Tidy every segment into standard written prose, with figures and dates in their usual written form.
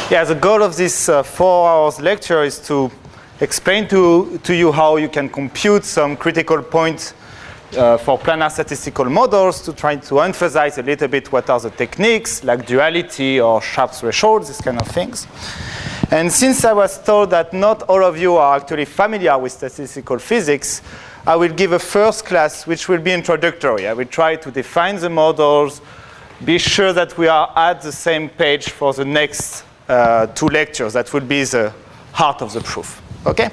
Yeah, the goal of this 4 hours lecture is to explain to you how you can compute some critical points for planar statistical models, to try to emphasize a little bit what are the techniques, like duality or sharp thresholds, these kind of things. And since I was told that not all of you are actually familiar with statistical physics, I will give a first class which will be introductory. I will try to define the models, be sure that we are at the same page for the next 2 lectures. That will be the heart of the proof. Okay?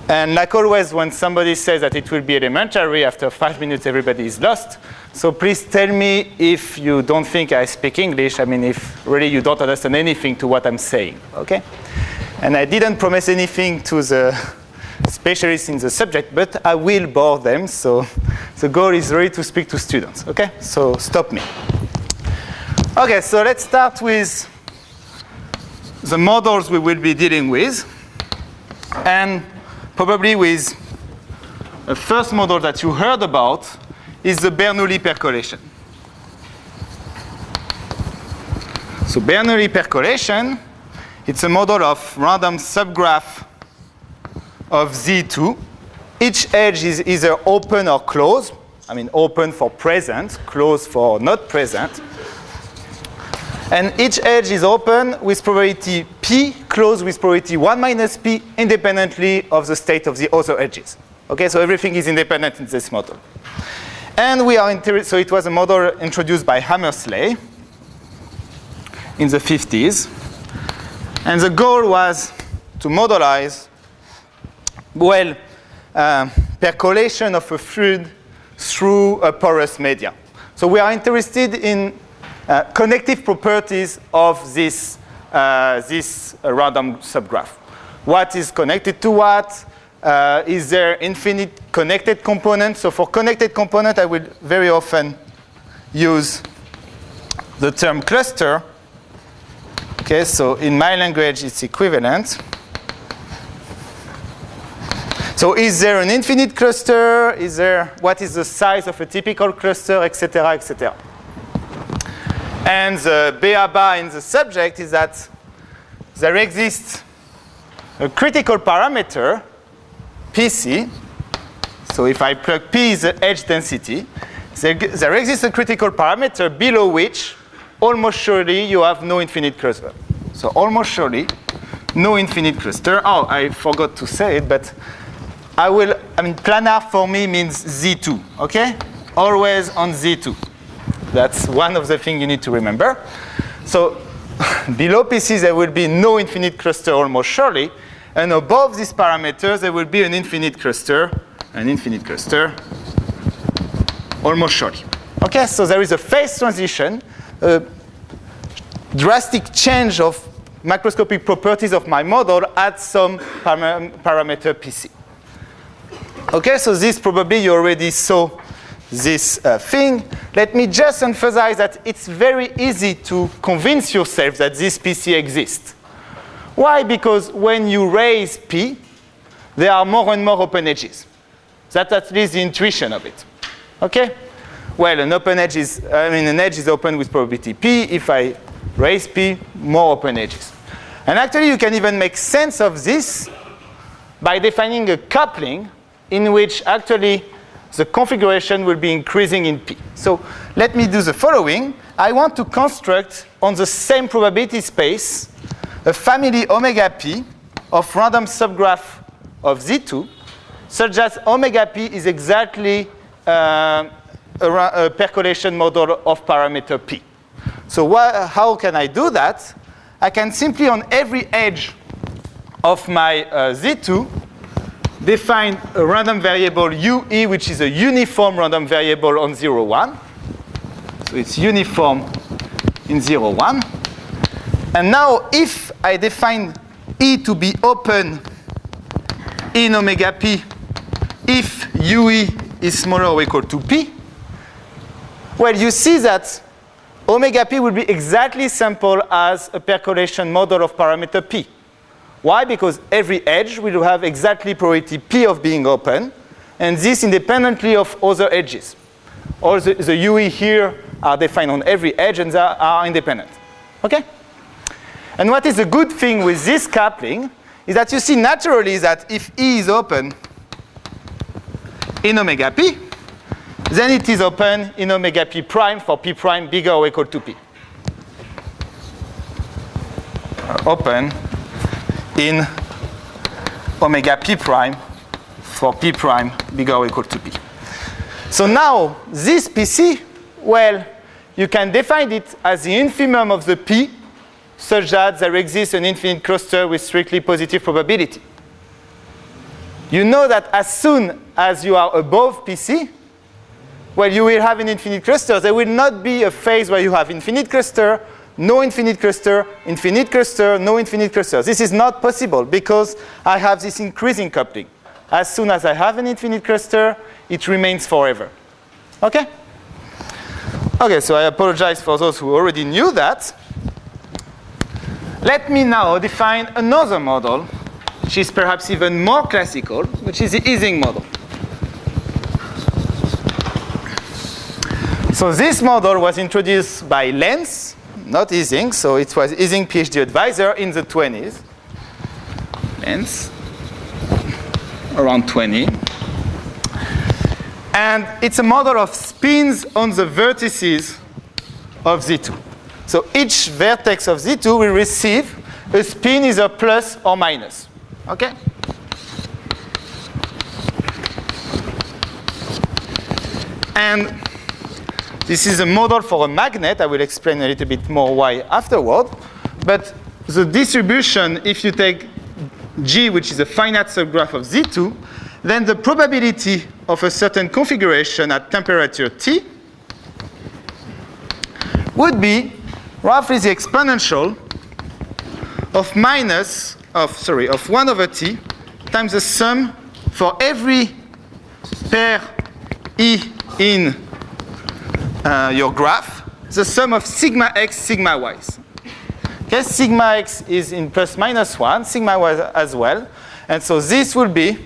And like always, when somebody says that it will be elementary, after 5 minutes everybody is lost. So please tell me if you don't think I speak English. I mean, if really you don't understand anything to what I'm saying. Okay? And I didn't promise anything to the specialists in the subject, but I will bore them. So the goal is really to speak to students. Okay? So stop me. Okay, so let's start with the models we will be dealing with. And probably with the first model that you heard about is the Bernoulli Percolation. So Bernoulli Percolation, it's a model of random subgraph of Z2. Each edge is either open or closed. I mean, open for present, closed for not present. And each edge is open with probability P, closed with probability 1 minus P, independently of the state of the other edges. Okay, so everything is independent in this model. And we are so it was a model introduced by Hammersley in the 50s. And the goal was to modelize, well, percolation of a fluid through a porous media. So we are interested in connective properties of this random subgraph. What is connected to what? Is there infinite connected components? So for connected component, I will very often use the term cluster. Okay, so in my language, it's equivalent. So is there an infinite cluster? Is there, what is the size of a typical cluster, etc., etc.? And the b-a-ba in the subject is that there exists a critical parameter, PC. So if I plug P is the edge density, there exists a critical parameter below which almost surely you have no infinite cluster. So almost surely no infinite cluster. Oh, I forgot to say it, but I mean, planar for me means Z2, okay? Always on Z2. That's one of the things you need to remember. So below PC, there will be no infinite cluster almost surely. And above these parameters, there will be an infinite cluster almost surely. Okay, so there is a phase transition, a drastic change of macroscopic properties of my model at some parameter PC. Okay, so this probably you already saw this thing. Let me just emphasize that it's very easy to convince yourself that this PC exists. Why? Because when you raise P, there are more and more open edges. That's at least the intuition of it. Okay? Well, an open edge is, an edge is open with probability P. If I raise P, more open edges. And actually, you can even make sense of this by defining a coupling in which actually the configuration will be increasing in P. So let me do the following. I want to construct on the same probability space a family omega P of random subgraph of Z2, such that omega P is exactly a percolation model of parameter P. So how can I do that? I can simply, on every edge of my Z2, define a random variable UE, which is a uniform random variable on 0, 1. So it's uniform in 0, 1. And now if I define E to be open in omega P, if UE is smaller or equal to P, well, you see that omega P will be exactly simple as a percolation model of parameter P. Why? Because every edge will have exactly probability P of being open, and this independently of other edges. all the UE here are defined on every edge and they are independent. Okay? And what is the good thing with this coupling is that you see naturally that if E is open in omega p, then it is open in omega p prime for p prime bigger or equal to p. Open in omega p prime for p prime bigger or equal to p. So now this PC, well, you can define it as the infimum of the p such that there exists an infinite cluster with strictly positive probability. You know that as soon as you are above PC, well, you will have an infinite cluster. There will not be a phase where you have infinite cluster, no infinite cluster, no infinite cluster. This is not possible because I have this increasing coupling. As soon as I have an infinite cluster, it remains forever. Okay? Okay, so I apologize for those who already knew that. Let me now define another model, which is perhaps even more classical, which is the Ising model. So this model was introduced by Lenz, not Ising, so it was Ising PhD advisor in the 20s. Lenz, around 20. And it's a model of spins on the vertices of Z2. So each vertex of Z2 will receive a spin either plus or minus. Okay? And this is a model for a magnet. I will explain a little bit more why afterward. But the distribution, if you take G, which is a finite subgraph of Z2, then the probability of a certain configuration at temperature T would be roughly the exponential of 1 over T times the sum for every pair E in your graph, the sum of sigma x, sigma y's. Okay, sigma x is in plus minus 1, sigma y as well. And so this will be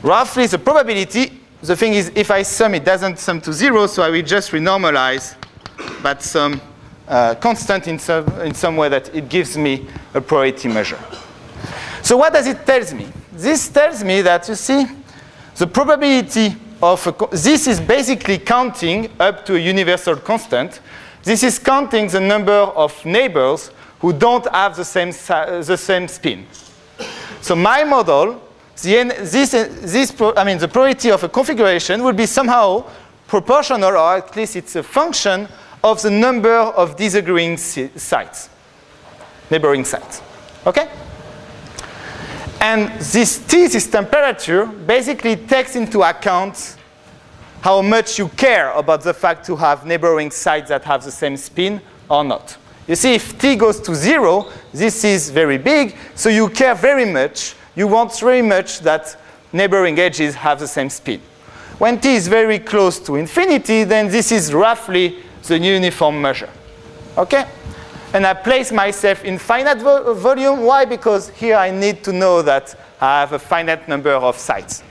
roughly the probability. The thing is, if I sum, it doesn't sum to 0, so I will just renormalize that sum constant in some way that it gives me a probability measure. So what does it tell me? This tells me that, you see, the probability of this is basically counting up to a universal constant. This is counting the number of neighbors who don't have the same spin. So my model, the probability of a configuration will be somehow proportional, or at least it's a function of the number of disagreeing sites, neighboring sites. Okay? And this T, this temperature, basically takes into account how much you care about the fact to have neighboring sites that have the same spin or not. You see, if T goes to 0, this is very big, so you care very much. You want very much that neighboring edges have the same spin. When T is very close to infinity, then this is roughly the uniform measure. Okay? And I place myself in finite volume. Why? Because here I need to know that I have a finite number of sites.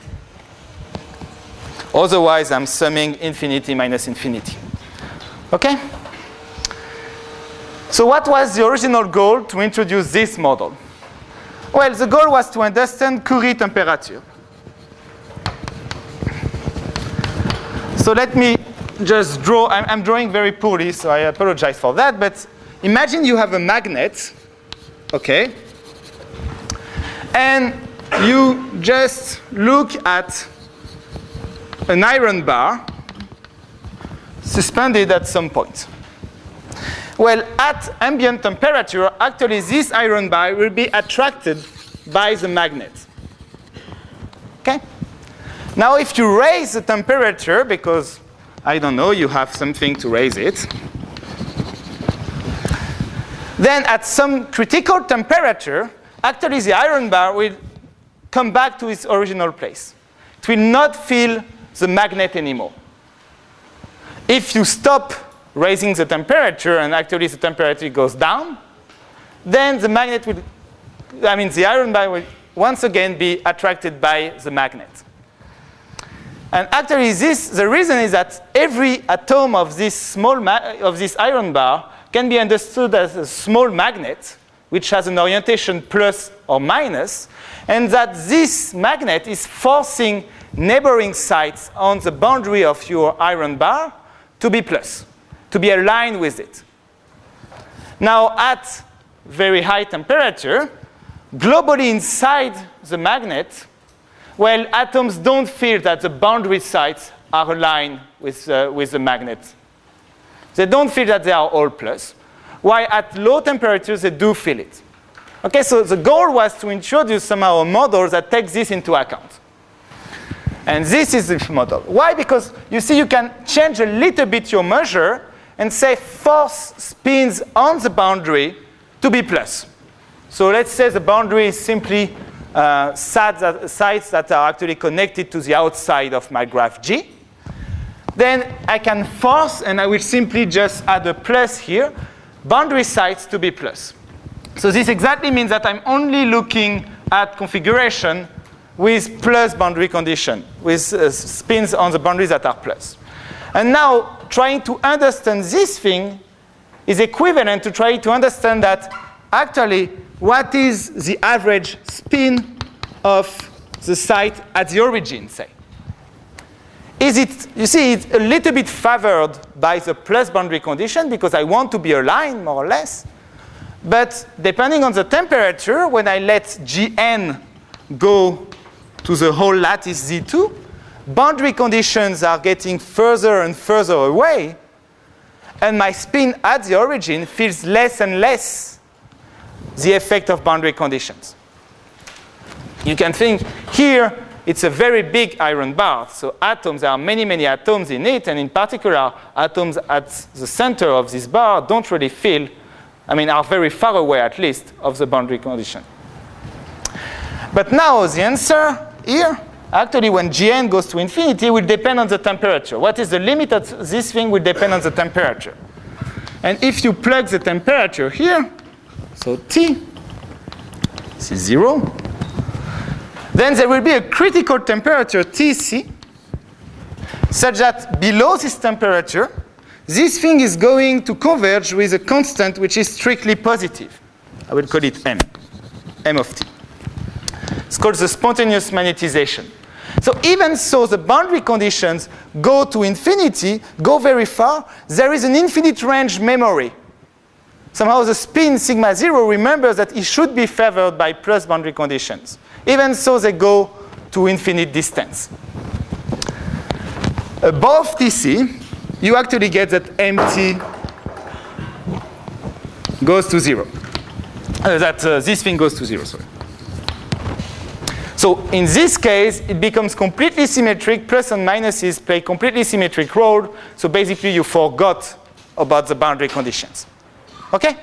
Otherwise, I'm summing infinity minus infinity. Okay? So what was the original goal to introduce this model? Well, the goal was to understand Curie temperature. So let me just draw. I'm drawing very poorly, so I apologize for that. But imagine you have a magnet, okay? And you just look at an iron bar suspended at some point. Well, at ambient temperature, actually this iron bar will be attracted by the magnet. Okay? Now, if you raise the temperature, because, I don't know, you have something to raise it, then at some critical temperature, actually the iron bar will come back to its original place. It will not feel the magnet anymore. If you stop raising the temperature and actually the temperature goes down, then the magnet will, the iron bar will once again be attracted by the magnet. And actually, the reason is that every atom of this iron bar can be understood as a small magnet, which has an orientation plus or minus, and that this magnet is forcing neighboring sites on the boundary of your iron bar to be plus, to be aligned with it. Now, at very high temperature, globally inside the magnet, well, atoms don't feel that the boundary sites are aligned with the magnet. They don't feel that they are all plus. While at low temperatures, they do feel it. Okay, so the goal was to introduce somehow a model that takes this into account. And this is the model. Why? Because you see, you can change a little bit your measure and say force spins on the boundary to be plus. So let's say the boundary is simply sites that are actually connected to the outside of my graph G. Then I can force, and I will simply just add a plus here, boundary sites to be plus. So this exactly means that I'm only looking at configuration with plus boundary condition, with spins on the boundaries that are plus. And now trying to understand this thing is equivalent to trying to understand that actually what is the average spin of the site at the origin, say. Is it, you see, it's a little bit favored by the plus boundary condition because I want to be aligned more or less. But depending on the temperature, when I let Gn go to the whole lattice Z2, boundary conditions are getting further and further away, and my spin at the origin feels less and less the effect of boundary conditions. You can think here it's a very big iron bar, so atoms, there are many, many atoms in it, and in particular, atoms at the center of this bar don't really feel, are very far away at least of the boundary condition. But now the answer here, actually when Gn goes to infinity, will depend on the temperature. What is the limit of this thing will depend on the temperature. And if you plug the temperature here, so T, this is 0, then there will be a critical temperature Tc, such that below this temperature, this thing is going to converge with a constant which is strictly positive. I will call it m of t. It's called the spontaneous magnetization. So even so, the boundary conditions go to infinity, go very far. There is an infinite range memory. Somehow the spin sigma 0 remembers that it should be favored by plus boundary conditions. Even so, they go to infinite distance. Above Tc, you actually get that mt goes to 0. This thing goes to 0, sorry. So in this case, it becomes completely symmetric. Plus and minuses play completely symmetric role. So basically, you forgot about the boundary conditions. Okay?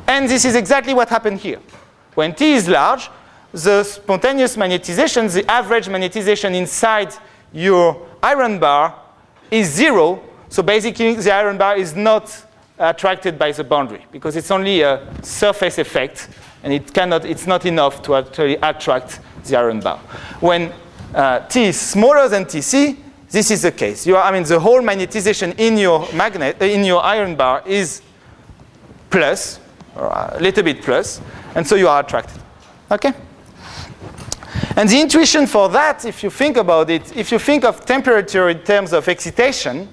And this is exactly what happened here. When T is large, the spontaneous magnetization, the average magnetization inside your iron bar is 0. So basically, the iron bar is not attracted by the boundary because it's only a surface effect, and it's not enough to actually attract the iron bar. When T is smaller than Tc, this is the case. The whole magnetization in your iron bar is plus, or a little bit plus, and so you are attracted. Okay? And the intuition for that, if you think about it, if you think of temperature in terms of excitation,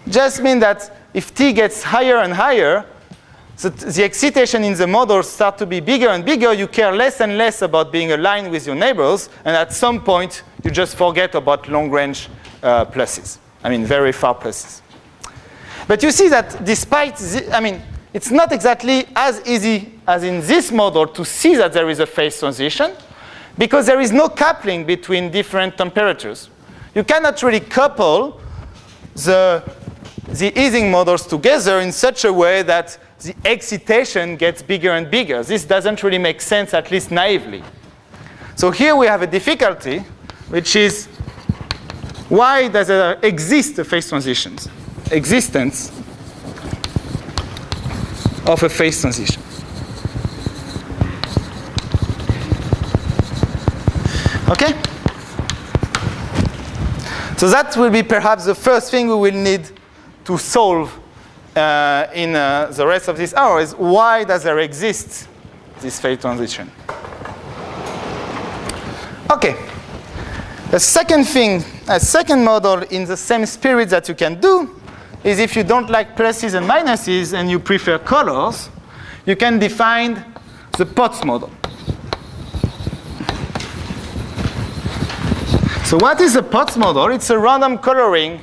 just means that if T gets higher and higher, the excitation in the model starts to be bigger and bigger. You care less and less about being aligned with your neighbors, and at some point, you just forget about long-range pluses. Very far pluses. But you see that despite, it's not exactly as easy as in this model to see that there is a phase transition, because there is no coupling between different temperatures. You cannot really couple the Ising models together in such a way that the excitation gets bigger and bigger. This doesn't really make sense, at least naively. So here we have a difficulty, which is why does there exist a phase transitions? Existence of a phase transition. Okay? So that will be perhaps the first thing we will need to solve in the rest of this hour is why does there exist this phase transition? Okay. The second thing, a second model in the same spirit that you can do is if you don't like pluses and minuses and you prefer colors, you can define the Potts model. So what is the Potts model? It's a random coloring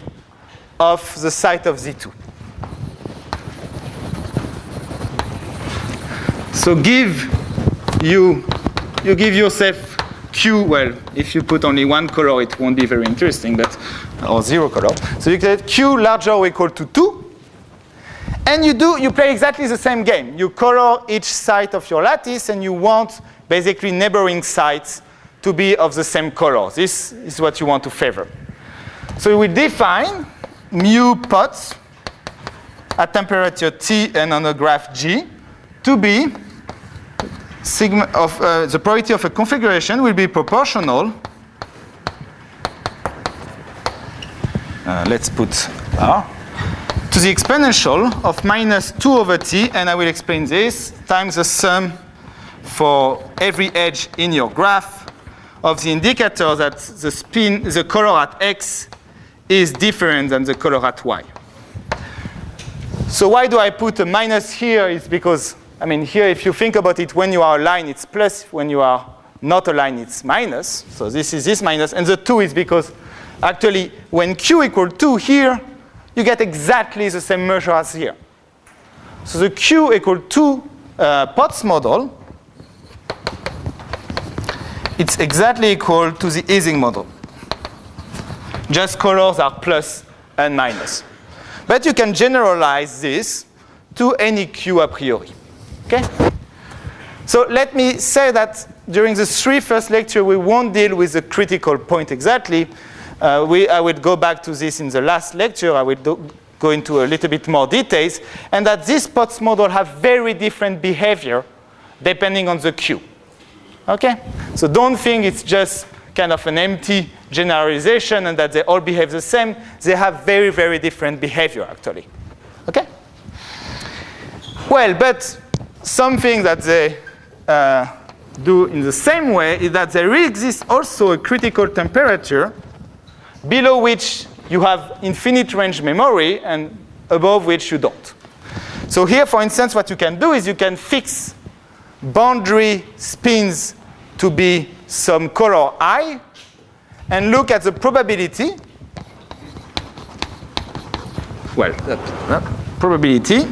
of the site of Z2. So you give yourself Q, well, if you put only one color, it won't be very interesting, but, or zero color. So you get Q larger or equal to 2. And you play exactly the same game. You color each side of your lattice, and you want basically neighboring sites to be of the same color. This is what you want to favor. So we define mu Potts at temperature T and on a graph G to be sigma of the probability of a configuration will be proportional. Let's put R to the exponential of minus 2 over T, and I will explain this, times the sum for every edge in your graph of the indicator that the color at X is different than the color at Y. So why do I put a minus here? It's because, I mean, here, if you think about it, when you are aligned, it's plus. When you are not aligned, it's minus. So this is this minus. And the 2 is because, actually, when Q equals 2 here, you get exactly the same measure as here. So the Q equals 2 Potts model, it's exactly equal to the Ising model. Just colors are plus and minus. But you can generalize this to any Q a priori. Okay? So let me say that during the 3 first lecture, we won't deal with the critical point exactly. I will go back to this in the last lecture. I will go into a little bit more details. And that this Potts model have very different behavior depending on the Q. Okay? So don't think it's just kind of an empty generalization and that they all behave the same. They have very, very different behavior, actually. Okay? Well, but something that they do in the same way is that there exists also a critical temperature below which you have infinite range memory and above which you don't. So here, for instance, what you can do is you can fix boundary spins to be some color I and look at the probability, well, that probability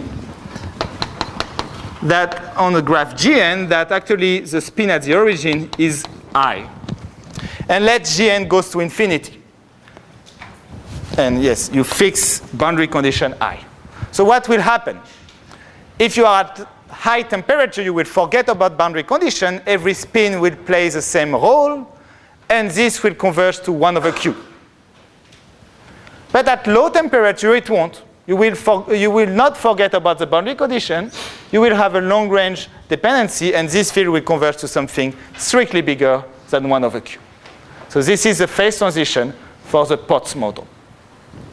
that on the graph Gn that actually the spin at the origin is I. And let Gn goes to infinity. And yes, you fix boundary condition I. So what will happen? If you are at high temperature, you will forget about boundary condition. Every spin will play the same role, and this will converge to 1 over Q. But at low temperature, it won't. You will not forget about the boundary condition. You will have a long-range dependency, and this field will converge to something strictly bigger than 1 over Q. So this is the phase transition for the Potts model.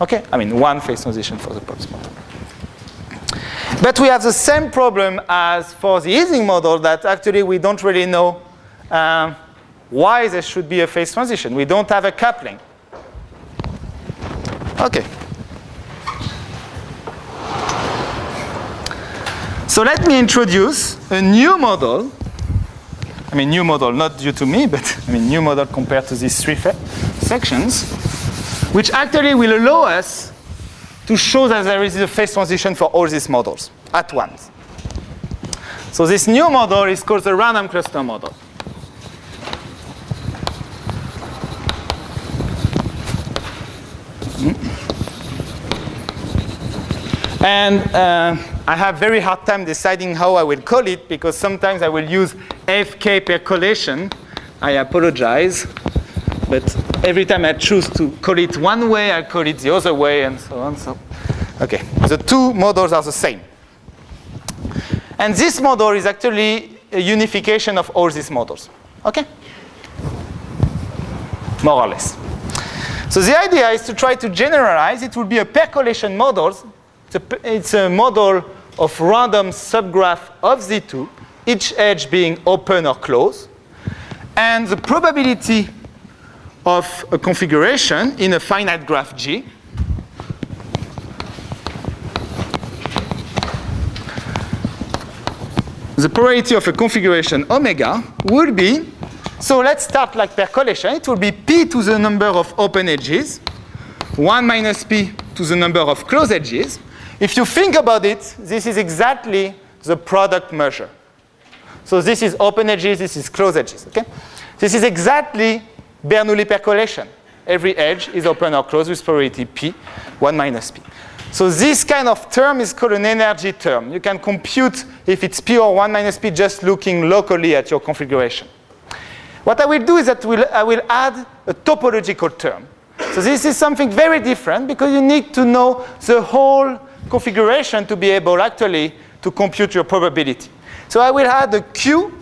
Okay? I mean, one phase transition for the Potts model. But we have the same problem as for the Ising model, that actually we don't really know why there should be a phase transition. We don't have a coupling. Okay. So let me introduce a new model. I mean, new model, not due to me, but I mean, new model compared to these 3 sections, which actually will allow us to show that there is a phase transition for all these models at once. So this new model is called the random cluster model. And I have very hard time deciding how I will call it, because sometimes I will use FK percolation. I apologize. But every time I choose to call it one way, I call it the other way, and so on. So, okay, the 2 models are the same. And this model is actually a unification of all these models. Okay? More or less. So the idea is to try to generalize. It will be a percolation model. It's a model of random subgraph of Z2, each edge being open or closed. And the probability of a configuration in a finite graph G the probability of a configuration omega will be, so let's start like percolation. It will be p to the number of open edges, 1 minus p to the number of closed edges. If you think about it, this is exactly the product measure. So this is open edges, this is closed edges. Okay? This is exactly Bernoulli Percolation. Every edge is open or closed with probability p, 1 minus p. So this kind of term is called an energy term. You can compute if it's p or 1 minus p just looking locally at your configuration. What I will do is that I will add a topological term. So this is something very different because you need to know the whole configuration to be able actually to compute your probability. So I will add a q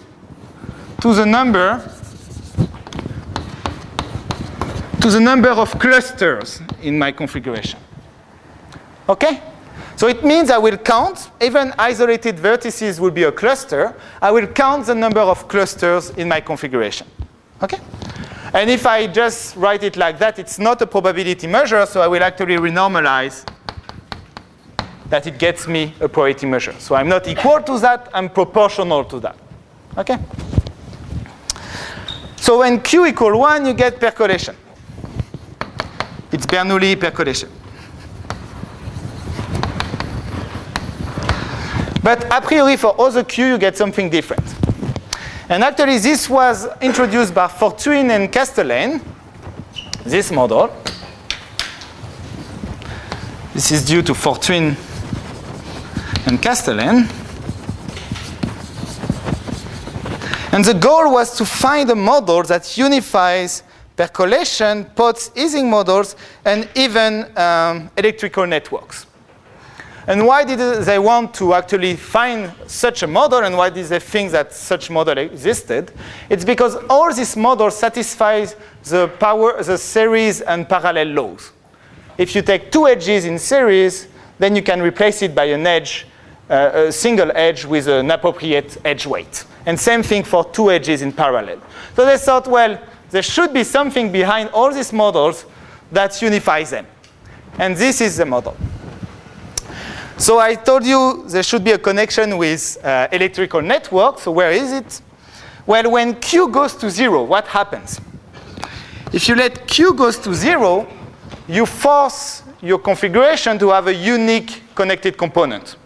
to the number of clusters in my configuration. Okay? So it means I will count, even isolated vertices will be a cluster, I will count the number of clusters in my configuration. Okay? And if I just write it like that, it's not a probability measure, so I will actually renormalize that it gets me a probability measure. So I'm not equal to that, I'm proportional to that. Okay? So when Q equal 1, you get percolation. It's Bernoulli Percolation. But a priori, for other Q, you get something different. And actually, this was introduced by Fortuyn and Castellane, this model. This is due to Fortuyn and Castellane. And the goal was to find a model that unifies percolation, Potts Ising models, and even electrical networks. And why did they want to actually find such a model, and why did they think that such model existed? It's because all these models satisfy the series and parallel laws. If you take two edges in series, then you can replace it by an edge, a single edge with an appropriate edge weight. And same thing for two edges in parallel. So they thought, well, there should be something behind all these models that unifies them. And this is the model. So I told you there should be a connection with electrical network. So where is it? Well, when Q goes to 0, what happens? If you let Q goes to 0, you force your configuration to have a unique connected component.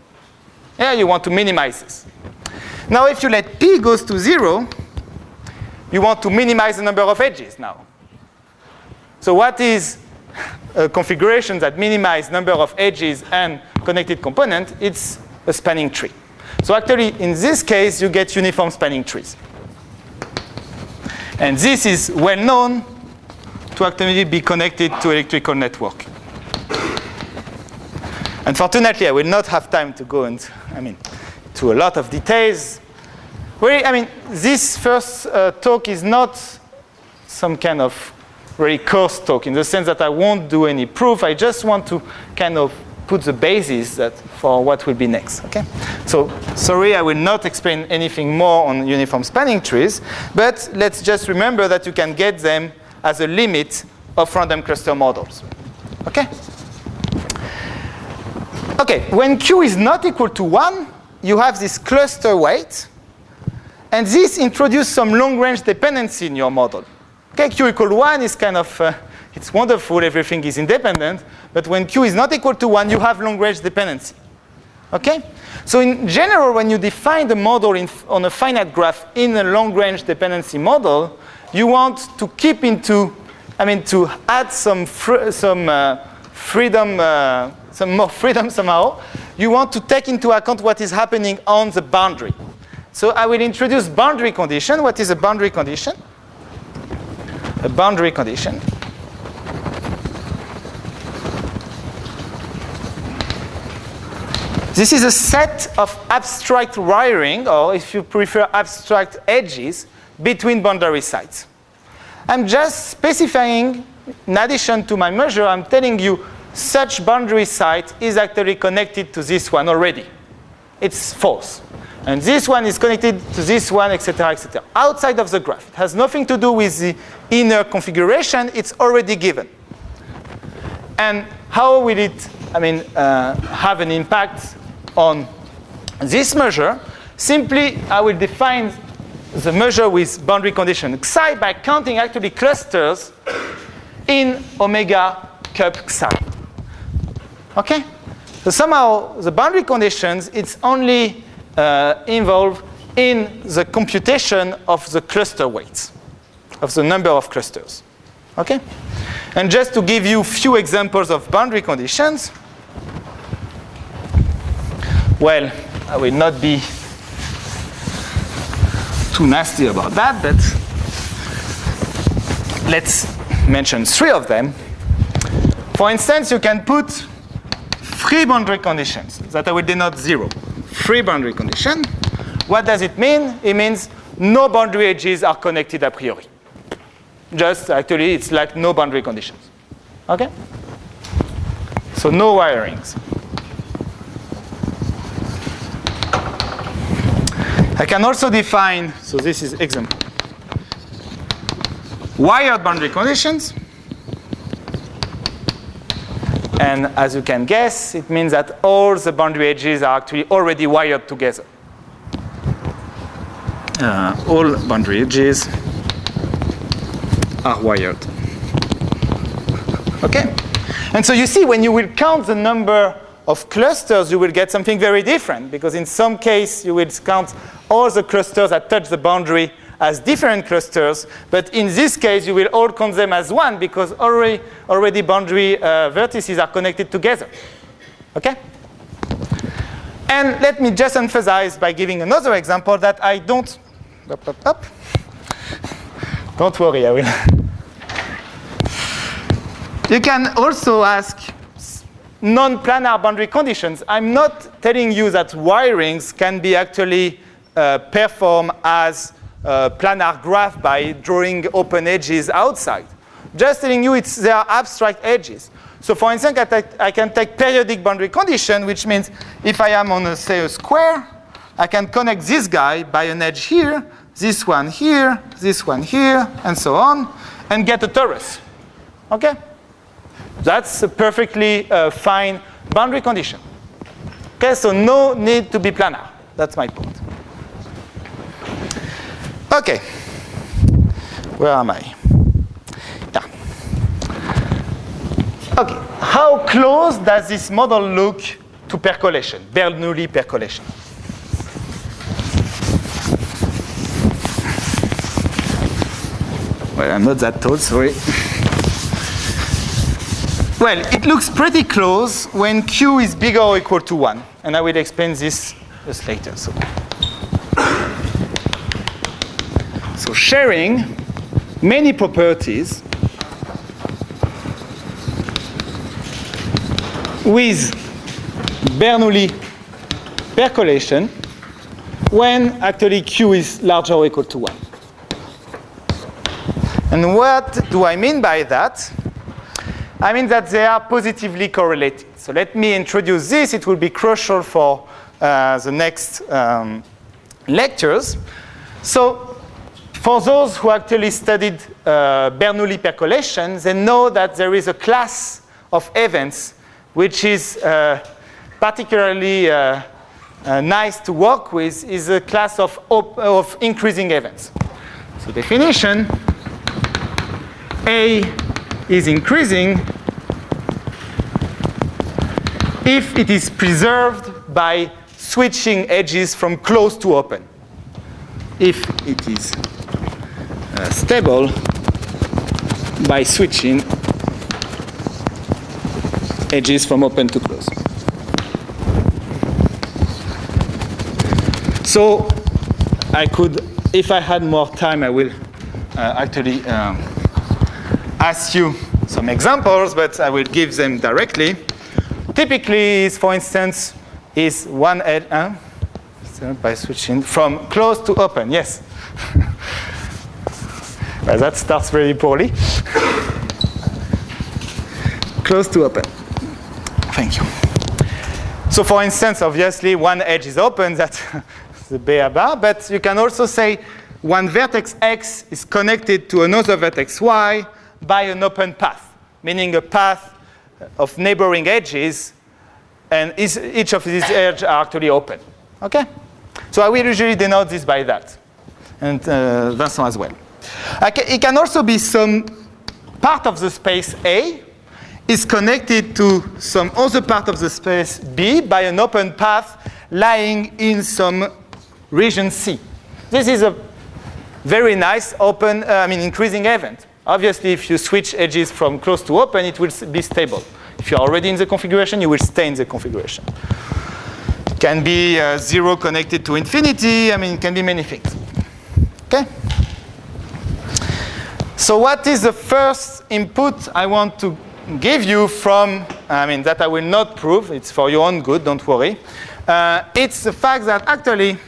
Yeah, you want to minimize this. Now, if you let P goes to 0, you want to minimize the number of edges now. So what is a configuration that minimizes number of edges and connected component? It's a spanning tree. So actually, in this case, you get uniform spanning trees. And this is well known to actually be connected to electrical network. Unfortunately, I will not have time to go into, to a lot of details. This first talk is not some kind of really course talk in the sense that I won't do any proof. I just want to kind of put the basis for what will be next. Okay? So sorry, I will not explain anything more on uniform spanning trees, but let's just remember that you can get them as a limit of random cluster models. Okay? Okay, when Q is not equal to 1, you have this cluster weight, and this introduces some long-range dependency in your model. Okay, Q equal 1 is kind of, it's wonderful, everything is independent, but when Q is not equal to 1, you have long-range dependency. Okay? So in general, when you define the model on a finite graph in a long-range dependency model, you want to keep to add some more freedom somehow. You want to take into account what is happening on the boundary. So I will introduce boundary condition. What is a boundary condition? A boundary condition. This is a set of abstract wiring, or if you prefer, abstract edges between boundary sites. I'm just specifying in addition to my measure, I'm telling you such boundary site is actually connected to this one already. It's false. And this one is connected to this one, etc., etc. Outside of the graph. It has nothing to do with the inner configuration. It's already given. And how will it, have an impact on this measure? Simply, I will define the measure with boundary condition xi by counting actually clusters in omega cup xi. Okay? So somehow the boundary conditions, it's only involved in the computation of the cluster weights, of the number of clusters. Okay? And just to give you a few examples of boundary conditions, well, I will not be too nasty about that, but let's mention 3 of them. For instance, you can put free boundary conditions that I will denote 0. Free boundary condition. What does it mean? It means no boundary edges are connected a priori. Just actually, it's like no boundary conditions. Okay? So no wirings. I can also define, so this is example, wired boundary conditions. And as you can guess, it means that all the boundary edges are actually already wired together. All boundary edges are wired. Okay? And so you see, when you will count the number of clusters, you will get something very different, because in some case, you will count all the clusters that touch the boundary as different clusters, but in this case, you will all count them as one, because already boundary vertices are connected together. Okay? And let me just emphasize by giving another example that I don't... Don't worry, I will. You can also ask non-planar boundary conditions. I'm not telling you that wirings can be actually performed as a planar graph by drawing open edges outside. Just telling you they are abstract edges. So for instance, I can take periodic boundary condition, which means if I am on, say, a square, I can connect this guy by an edge here, this one here, and so on, and get a torus. Okay? That's a perfectly fine boundary condition. Okay, so no need to be planar. That's my point. Okay. Where am I? Yeah. Okay. How close does this model look to percolation, Bernoulli percolation? Well, I'm not that tall, sorry. Well, it looks pretty close when Q is bigger or equal to 1. And I will explain this just later. So sharing many properties with Bernoulli percolation when actually Q is larger or equal to 1. And what do I mean by that? I mean that they are positively correlated. So let me introduce this. It will be crucial for the next lectures. So for those who actually studied Bernoulli percolation, they know that there is a class of events which is particularly nice to work with, is a class of increasing events. So definition, A is increasing if it is preserved by switching edges from close to open. If it is stable by switching edges from open to close. So I could, if I had more time, I will actually ask you some examples, but I will give them directly. Typically, for instance, is one edge by switching from close to open. Yes. Well, that starts very poorly. close to open. Thank you. So for instance, obviously, one edge is open, that's the Beer bar, but you can also say one vertex x is connected to another vertex y by an open path, meaning a path of neighboring edges, and each of these edges are actually open. Okay? So I will usually denote this by that, and Vincent as well. It can also be some part of the space A is connected to some other part of the space B by an open path lying in some region C. This is a very nice open, increasing event. Obviously, if you switch edges from close to open, it will be stable. If you're already in the configuration, you will stay in the configuration. It can be 0 connected to infinity. It can be many things. Okay? So what is the first input I want to give you from, that I will not prove. It's for your own good, don't worry. It's the fact that actually,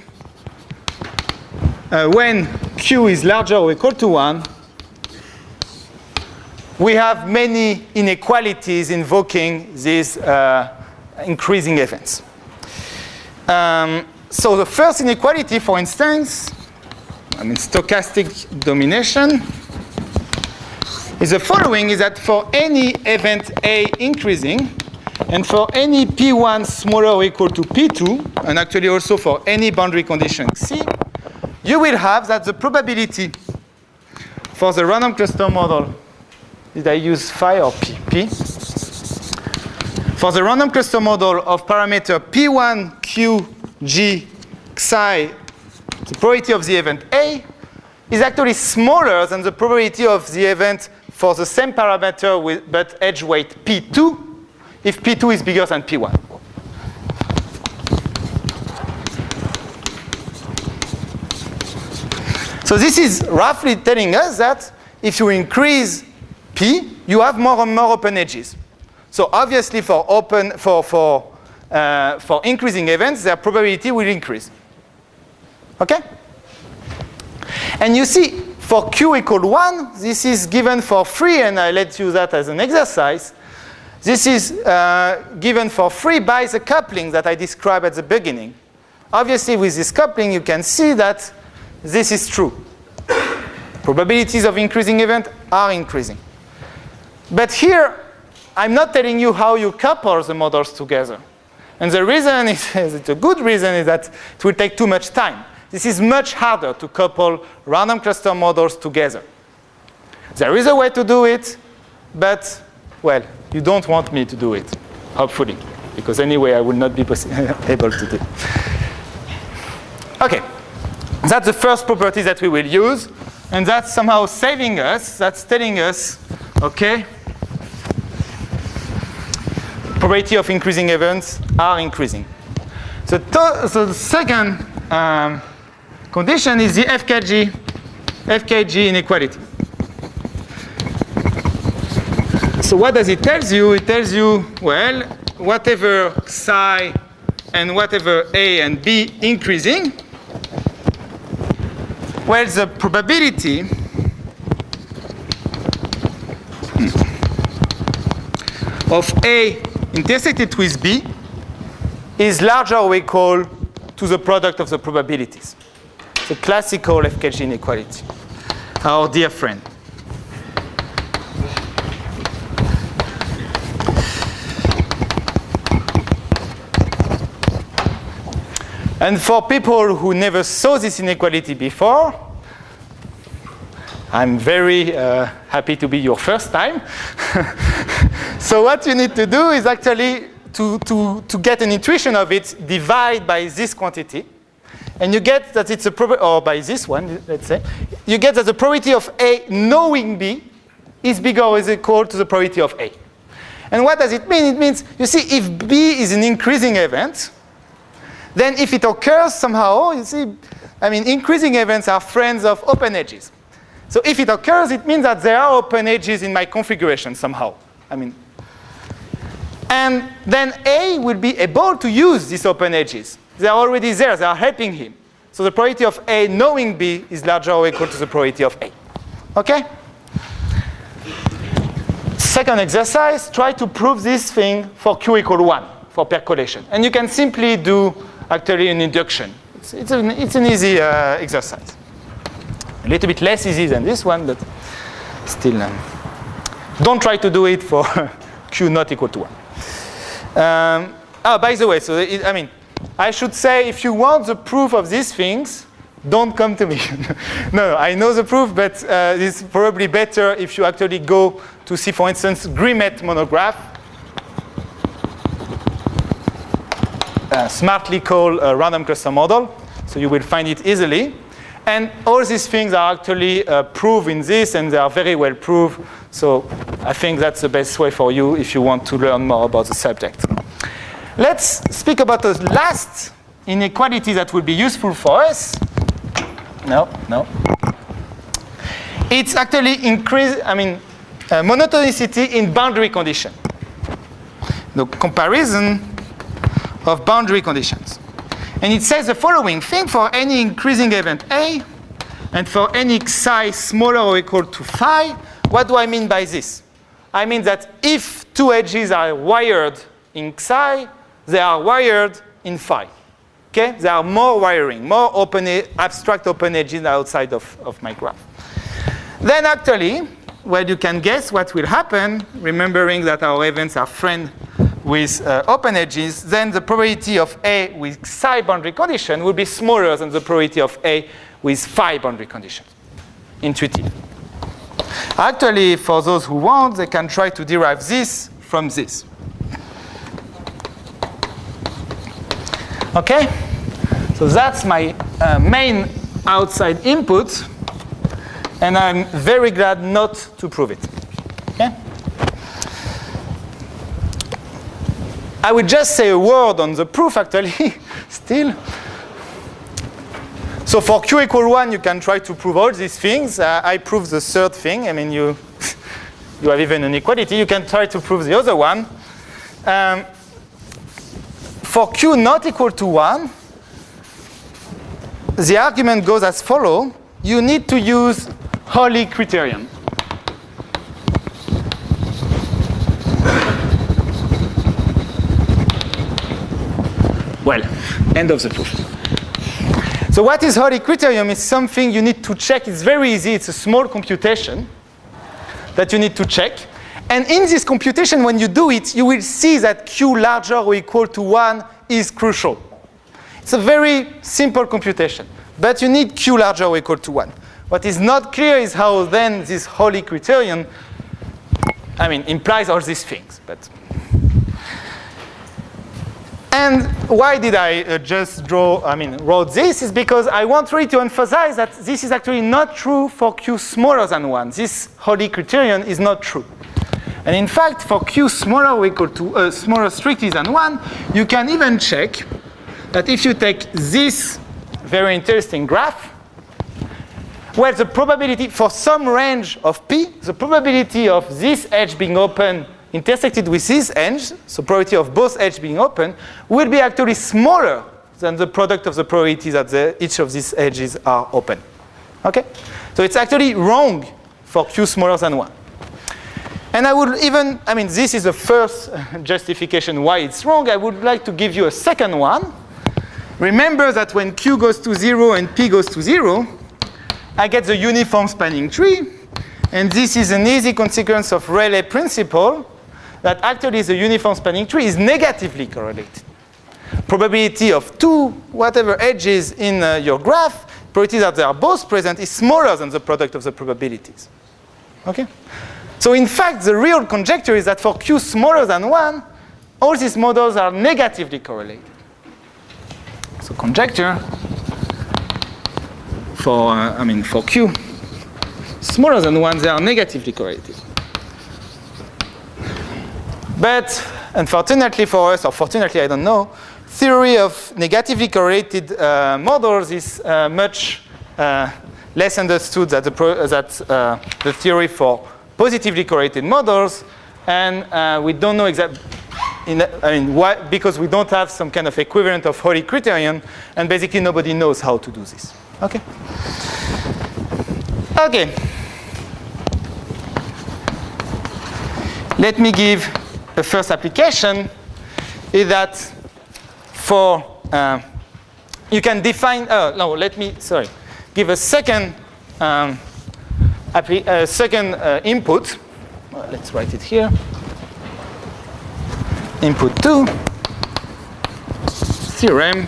when Q is larger or equal to 1, we have many inequalities invoking these increasing events. So the first inequality, for instance, stochastic domination, is the following, is that for any event A increasing, and for any P1 smaller or equal to P2, and actually also for any boundary condition C, you will have that the probability for the random cluster model, did I use phi or P? P? For the random cluster model of parameter P1, Q, G, Xi, the probability of the event A is actually smaller than the probability of the event for the same parameter but edge weight P2 if P2 is bigger than P1. So this is roughly telling us that if you increase P, you have more and more open edges. So obviously for increasing events, their probability will increase. Okay? And you see, for Q equal 1, this is given for free, and I let you that as an exercise. This is given for free by the coupling that I described at the beginning. Obviously, with this coupling, you can see that this is true. Probabilities of increasing event are increasing. But here, I'm not telling you how you couple the models together. And the reason is, it's a good reason, is that it will take too much time. This is much harder to couple random cluster models together. There is a way to do it, but, well, you don't want me to do it, hopefully, because anyway, I will not be able to do it. Okay, that's the first property that we will use, and that's somehow saving us, that's telling us, okay, probability of increasing events are increasing. So the second condition is the FKG inequality. So what does it tell you? It tells you, well, whatever psi and whatever A and B increasing, well, the probability of A intersected with B is larger or equal to the product of the probabilities. The classical FKG inequality, our dear friend. And for people who never saw this inequality before, I'm very happy to be your first time. So what you need to do is actually to get an intuition of it, divide by this quantity. And you get that it's a probability, or by this one, let's say, you get that the probability of A knowing B is bigger or is equal to the probability of A. And what does it mean? It means, you see, if B is an increasing event, then if it occurs somehow, you see, increasing events are friends of open edges. So if it occurs, it means that there are open edges in my configuration somehow. And then A will be able to use these open edges. They are already there. They are helping him. So the probability of A knowing B is larger or equal to the probability of A. Okay? second exercise, try to prove this thing for Q equal 1 for percolation. And you can simply do actually an induction. It's an easy exercise. A little bit less easy than this one, but still. Don't try to do it for Q not equal to 1. By the way, so I should say if you want the proof of these things, don't come to me. No, I know the proof, but it's probably better if you actually go to see, for instance, Grimet monograph, smartly called a random cluster model. So you will find it easily. And all these things are actually proved in this, and they are very well proved. So I think that's the best way for you if you want to learn more about the subject. Let's speak about the last inequality that will be useful for us. No. It's actually monotonicity in boundary condition. The comparison of boundary conditions. And it says the following thing: for any increasing event A, and for any psi smaller or equal to phi. What do I mean by this? I mean that if two edges are wired in psi, they are wired in phi. Okay? There are more wiring, more abstract open edges outside of my graph. Then actually, well, you can guess what will happen, remembering that our events are friend with open edges, then the probability of A with psi boundary condition will be smaller than the probability of A with phi boundary conditions. Intuitive. Actually, for those who want, they can try to derive this from this. Okay? So that's my main outside input, and I'm very glad not to prove it. Okay? I will just say a word on the proof, actually, still. So for Q equal 1, you can try to prove all these things. I prove the third thing. I mean, you have even an equality. You can try to prove the other one. For Q not equal to 1, the argument goes as follows. You need to use Bernoulli criterion. Well, end of the proof. So what is Bernoulli criterion? Is something you need to check. It's very easy. It's a small computation that you need to check. And in this computation, when you do it, you will see that Q larger or equal to 1 is crucial. It's a very simple computation. But you need Q larger or equal to 1. What is not clear is how then this Bernoulli criterion, implies all these things. And why did I wrote this? Is because I want really to emphasize that this is actually not true for Q smaller than 1. This Bernoulli criterion is not true. And in fact, for Q smaller or equal to smaller strictly than 1, you can even check that if you take this very interesting graph, where the probability for some range of P, the probability of this edge being open intersected with this edge, so probability of both edges being open, will be actually smaller than the product of the probability that each of these edges are open. Okay? So it's actually wrong for Q smaller than 1. And I would even, this is the first justification why it's wrong. I would like to give you a second one. Remember that when Q goes to 0 and P goes to 0, I get the uniform spanning tree. And this is an easy consequence of Rayleigh principle, that actually the uniform spanning tree is negatively correlated. Probability of two whatever edges in your graph, probability that they are both present, is smaller than the product of the probabilities. Okay? So in fact, the real conjecture is that for Q smaller than 1, all these models are negatively correlated. So conjecture for Q smaller than 1, they are negatively correlated. But unfortunately for us, or fortunately, I don't know, theory of negatively correlated models is much less understood than the theory for positively correlated models, and we don't know exactly. Why? Because we don't have some kind of equivalent of Bernoulli criterion, and basically nobody knows how to do this. Okay. Okay. let me give a first application, is that for, you can define, no, let me, sorry, give a second, input. Well, let's write it here. Input 2, theorem.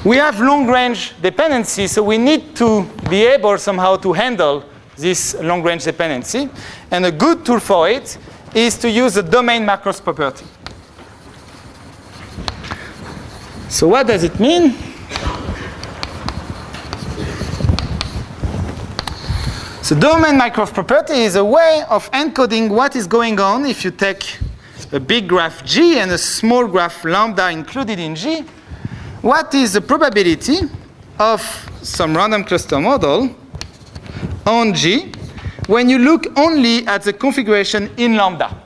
We have long-range dependency, so we need to be able somehow to handle this long-range dependency. And a good tool for it is to use the domain macros property. So what does it mean? So domain macros property is a way of encoding what is going on if you take a big graph G and a small graph lambda included in G. What is the probability of some random cluster model on G when you look only at the configuration in lambda?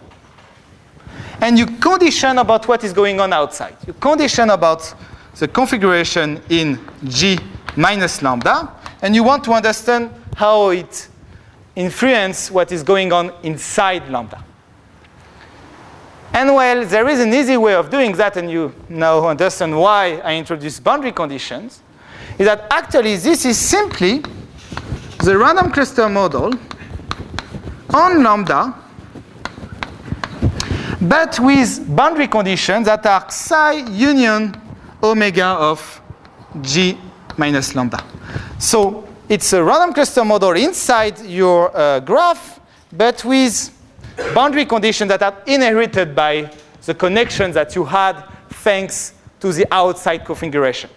And you condition about what is going on outside. You condition about the configuration in G minus lambda, and you want to understand how it influences what is going on inside lambda. And well, there is an easy way of doing that, and you now understand why I introduced boundary conditions, is that actually this is simply the random cluster model on lambda, but with boundary conditions that are psi union omega of G minus lambda. So it's a random cluster model inside your graph, but with boundary conditions that are inherited by the connections that you had thanks to the outside configuration.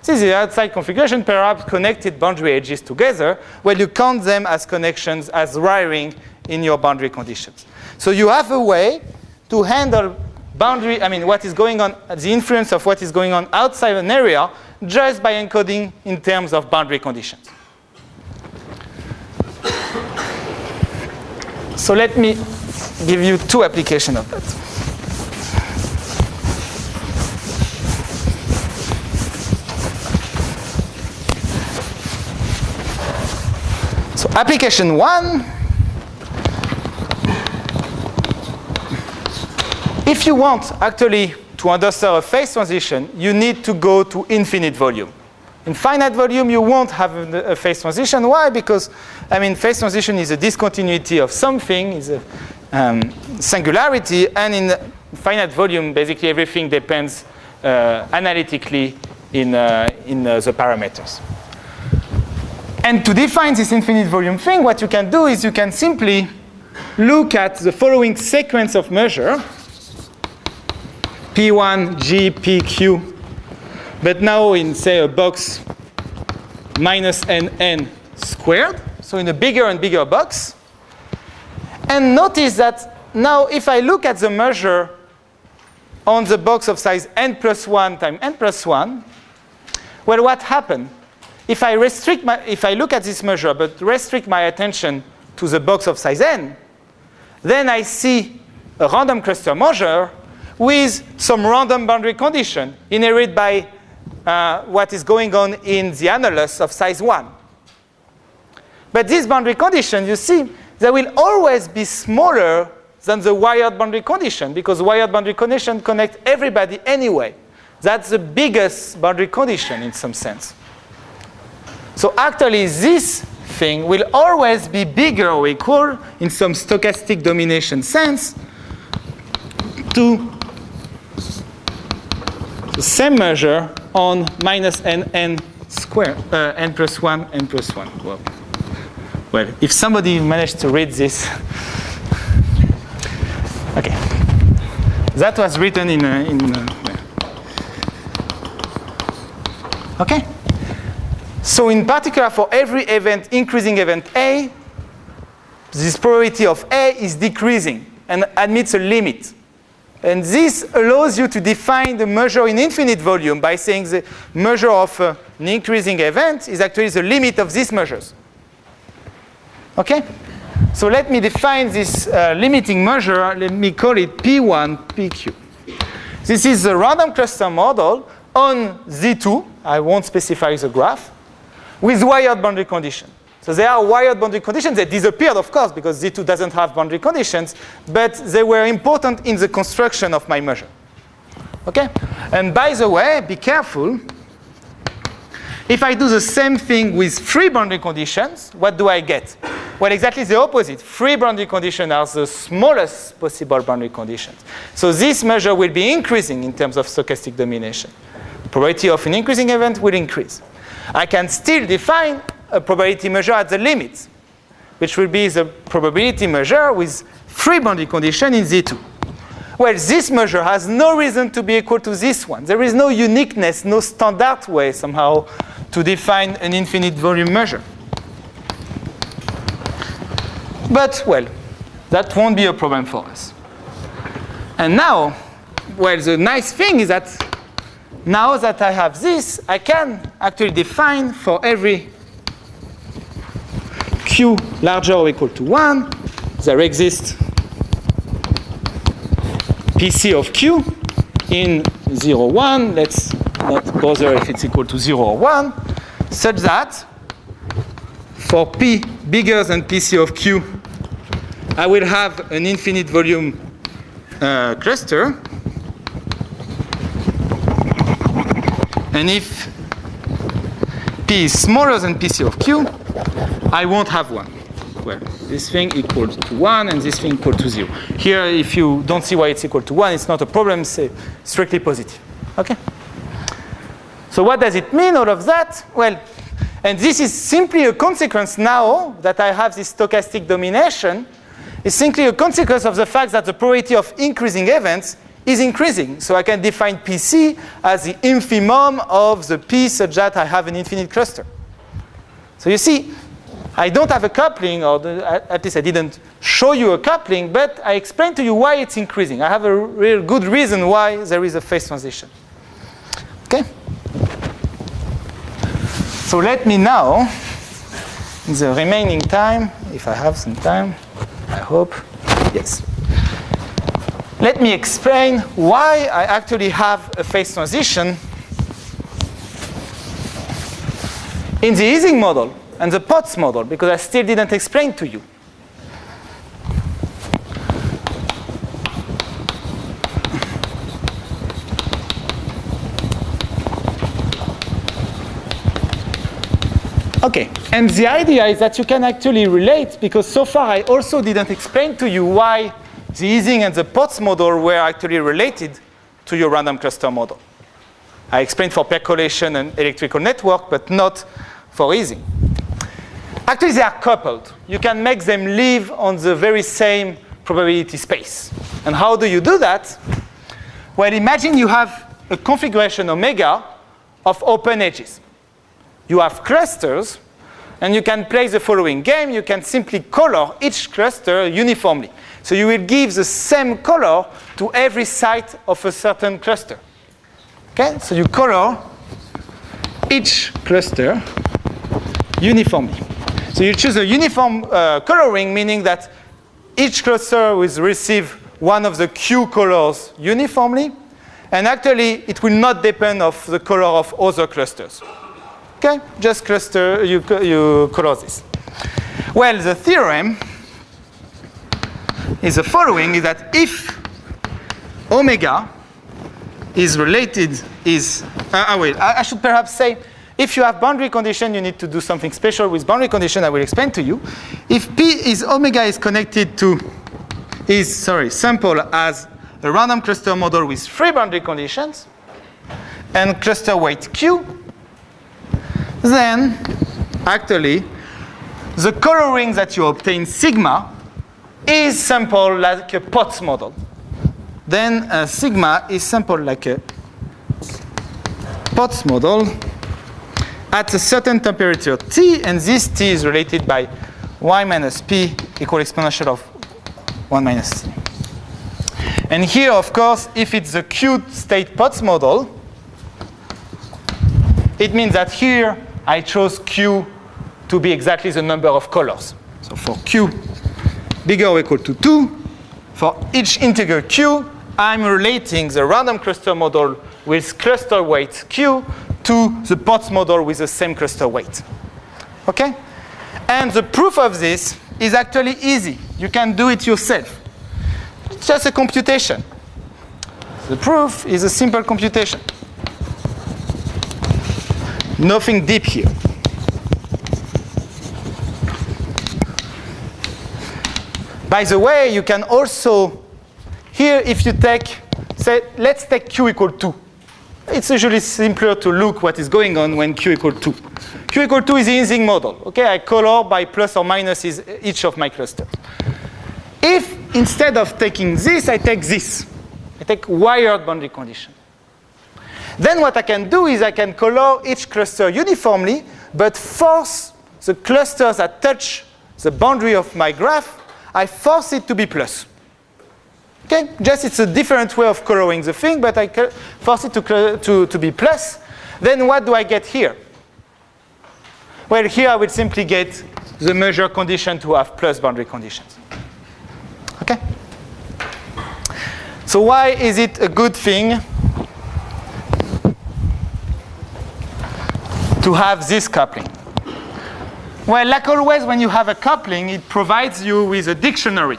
This is the outside configuration, perhaps connected boundary edges together, where you count them as connections, as wiring in your boundary conditions. So you have a way to handle boundary, what is going on, the influence of what is going on outside an area, just by encoding in terms of boundary conditions. So let me give you two applications of that. So application 1, if you want actually to understand a phase transition, you need to go to infinite volume. In finite volume, you won't have a phase transition. Why? Because, phase transition is a discontinuity of something, is a singularity, and in finite volume, basically everything depends analytically in the parameters. And to define this infinite volume thing, what you can do is you can simply look at the following sequence of measure, P1, G, P, Q, but now in, say, a box minus n squared, so in a bigger and bigger box. And notice that now if I look at the measure on the box of size n plus 1 times n plus 1, well, what happened? If I look at this measure but restrict my attention to the box of size n, then I see a random cluster measure with some random boundary condition inherited by what is going on in the annulus of size 1. But this boundary condition, you see, they will always be smaller than the wired boundary condition, because wired boundary condition connect everybody anyway. That's the biggest boundary condition in some sense. So actually, this thing will always be bigger or equal in some stochastic domination sense to the same measure on minus n squared, n plus 1, n plus 1. Well, if somebody managed to read this, okay, that was written okay. So in particular, for every event, increasing event A, this probability of A is decreasing and admits a limit. And this allows you to define the measure in infinite volume by saying the measure of an increasing event is actually the limit of these measures. Okay? So let me define this limiting measure. Let me call it P1, PQ. This is the random cluster model on Z2. I won't specify the graph, with wired boundary condition. So they are wired boundary conditions. They disappeared, of course, because Z2 doesn't have boundary conditions, but they were important in the construction of my measure. Okay? And by the way, be careful. If I do the same thing with free boundary conditions, what do I get? Well, exactly the opposite. Free boundary conditions are the smallest possible boundary conditions. So this measure will be increasing in terms of stochastic domination. Probability of an increasing event will increase. I can still define a probability measure at the limits, which will be the probability measure with free boundary condition in Z2. Well, this measure has no reason to be equal to this one. There is no uniqueness, no standard way somehow to define an infinite volume measure. But, well, that won't be a problem for us. And now, well, the nice thing is that now that I have this, I can actually define for every q larger or equal to 1, there exists PC of q in 0, 1. Let's not bother if it's equal to 0 or 1, such that for p bigger than PC of q, I will have an infinite volume cluster. And if p is smaller than PC of q, I won't have one. Well, this thing equals to 1 and this thing equal to 0. Here, if you don't see why it's equal to 1, it's not a problem, say strictly positive. Okay? So what does it mean, all of that? Well, and this is simply a consequence now that I have this stochastic domination. It's simply a consequence of the fact that the probability of increasing events is increasing. So I can define PC as the infimum of the P such that I have an infinite cluster. So you see, I don't have a coupling, or at least I didn't show you a coupling, but I explained to you why it's increasing. I have a real good reason why there is a phase transition. Okay? So let me now, in the remaining time, if I have some time, I hope, yes. Let me explain why I actually have a phase transition in the Ising model and the Potts model, because I still didn't explain to you. Okay, and the idea is that you can actually relate, because so far I also didn't explain to you why the Ising and the Potts model were actually related to your random cluster model. I explained for percolation and electrical network, but not for Ising. Actually, they are coupled. You can make them live on the very same probability space. And how do you do that? Well, imagine you have a configuration omega of open edges. You have clusters, and you can play the following game. You can simply color each cluster uniformly. So you will give the same color to every site of a certain cluster. Okay? So you color each cluster uniformly. So you choose a uniform coloring, meaning that each cluster will receive one of the Q colors uniformly, and actually it will not depend on the color of other clusters. Okay? Just cluster, you color this. Well, the theorem is the following, is that if omega is related, I should perhaps say, if you have boundary condition, you need to do something special with boundary condition. I will explain to you. If P is omega is connected to, sample as a random cluster model with free boundary conditions and cluster weight Q, then actually the coloring that you obtain sigma is sampled like a Potts model. Then sigma is sampled like a Potts model at a certain temperature T, and this T is related by y minus P equal exponential of 1 minus T. And here, of course, if it's a Q state Potts model, it means that here I chose Q to be exactly the number of colors. So for Q bigger or equal to 2, for each integer Q, I'm relating the random cluster model with cluster weight Q to the Potts model with the same cluster weight. Okay? And the proof of this is actually easy. You can do it yourself. It's just a computation. The proof is a simple computation. Nothing deep here. By the way, you can also, here if you take, say, let's take Q equal 2. It's usually simpler to look what is going on when Q equal 2. Q equal 2 is the Ising model. Okay, I color by plus or minus each of my clusters. If instead of taking this, I take this, I take wired boundary condition. Then what I can do is I can color each cluster uniformly, but force the clusters that touch the boundary of my graph, I force it to be plus. Okay, just it's a different way of coloring the thing, but I force it to be plus. Then what do I get here? Well, here I will simply get the measure condition to have plus boundary conditions. Okay? So why is it a good thing to have this coupling? Well, like always, when you have a coupling, it provides you with a dictionary.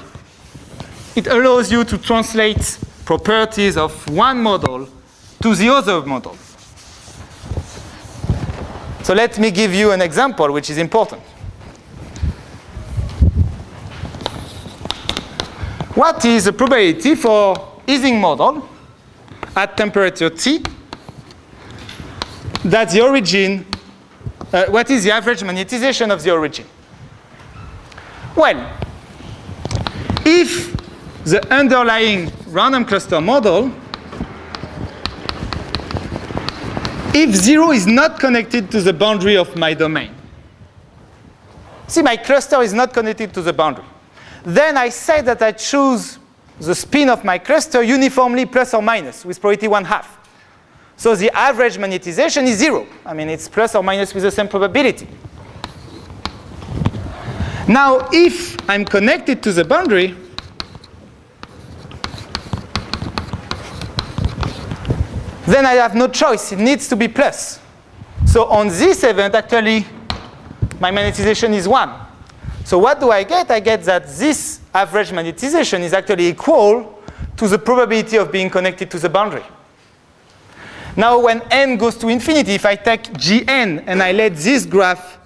It allows you to translate properties of one model to the other model. So let me give you an example, which is important. What is the probability for Ising model at temperature T that the origin, what is the average magnetization of the origin? Well, if the underlying random cluster model, if 0 is not connected to the boundary of my domain, see, my cluster is not connected to the boundary, then I say that I choose the spin of my cluster uniformly plus or minus with probability 1/2. So the average magnetization is 0. I mean, it's plus or minus with the same probability. Now, if I'm connected to the boundary, then I have no choice. It needs to be plus. So on this event, actually, my magnetization is 1. So what do I get? I get that this average magnetization is actually equal to the probability of being connected to the boundary. Now, when n goes to infinity, if I take Gn and I let this graph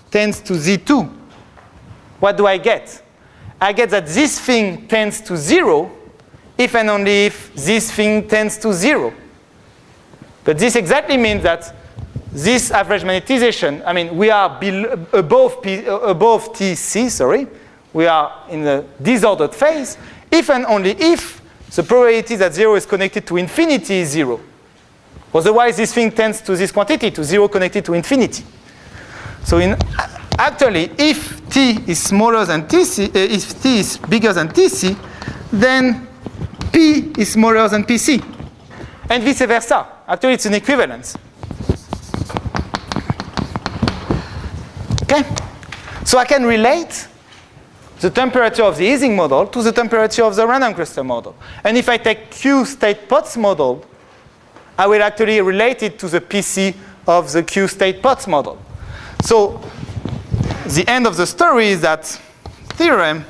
tends to Z2, what do I get? I get that this thing tends to 0 if and only if this thing tends to 0. But this exactly means that this average magnetization, I mean, we are above TC, sorry. We are in the disordered phase, if and only if the probability that 0 is connected to infinity is 0. Otherwise, this thing tends to this quantity, to 0 connected to infinity. So actually, if T is smaller than TC, if T is bigger than TC, then P is smaller than PC. And vice versa. Actually, it's an equivalence. Okay? So I can relate the temperature of the Ising model to the temperature of the random cluster model. And if I take Q state Potts model, I will actually relate it to the PC of the Q state Potts model. So the end of the story is that theorem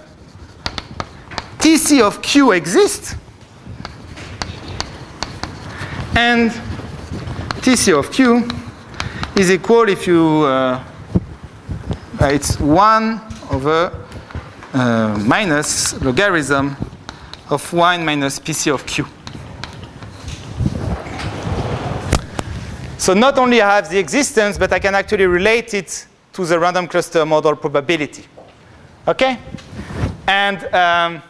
TC of Q exists, and TC of Q is equal, if you, it's 1 over minus logarithm of 1 minus PC of Q. So not only I have the existence, but I can actually relate it to the random cluster model probability. Okay? And,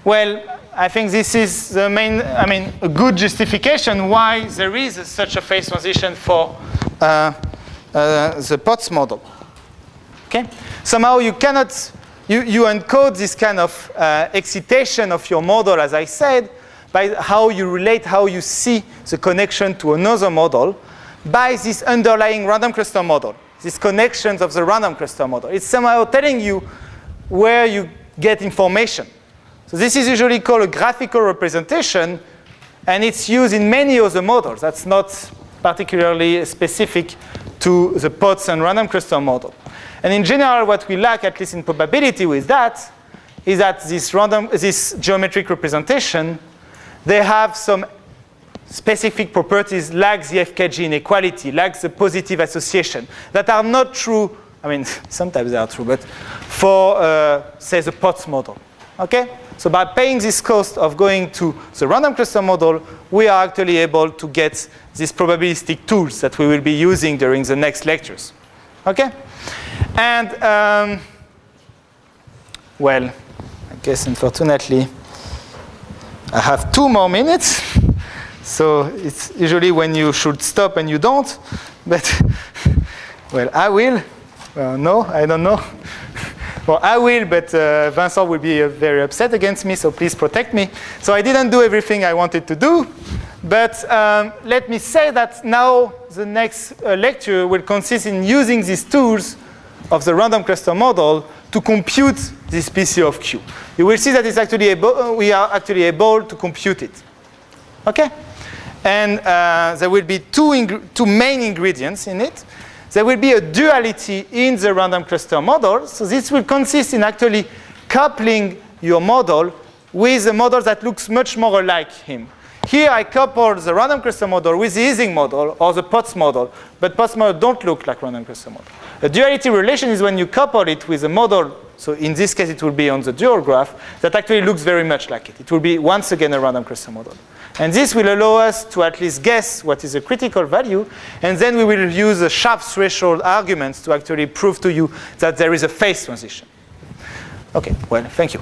well, I think this is the main, I mean, a good justification why there is such a phase transition for the Potts model. Okay? Somehow you cannot, you encode this kind of excitation of your model, as I said, by how you relate, how you see the connection to another model by this underlying random cluster model, these connections of the random cluster model. It's somehow telling you where you get information. So this is usually called a graphical representation, and it's used in many other models. That's not particularly specific to the Potts and random cluster model. And in general, what we lack, at least in probability with that, is that this geometric representation, they have some specific properties like the FKG inequality, like the positive association, that are not true. I mean, sometimes they are true, but for, say, the Potts model. Okay? So by paying this cost of going to the random cluster model, we are actually able to get these probabilistic tools that we will be using during the next lectures. Okay? And, well, I guess unfortunately, I have 2 more minutes. So it's usually when you should stop and you don't. But, well, I will. No, I don't know. Well, I will, but Vincent will be very upset against me, so please protect me. So I didn't do everything I wanted to do. But let me say that now the next lecture will consist in using these tools of the random cluster model to compute this PC of Q. You will see that it's actually we are actually able to compute it. Okay? And there will be two main ingredients in it. There will be a duality in the random cluster model. So this will consist in actually coupling your model with a model that looks much more like him. Here I couple the random cluster model with the Ising model or the Potts model, but Potts model don't look like random cluster model. A duality relation is when you couple it with a model, so in this case it will be on the dual graph, that actually looks very much like it. It will be once again a random cluster model. And this will allow us to at least guess what is a critical value, and then we will use a sharp threshold arguments to actually prove to you that there is a phase transition. Okay, well, thank you.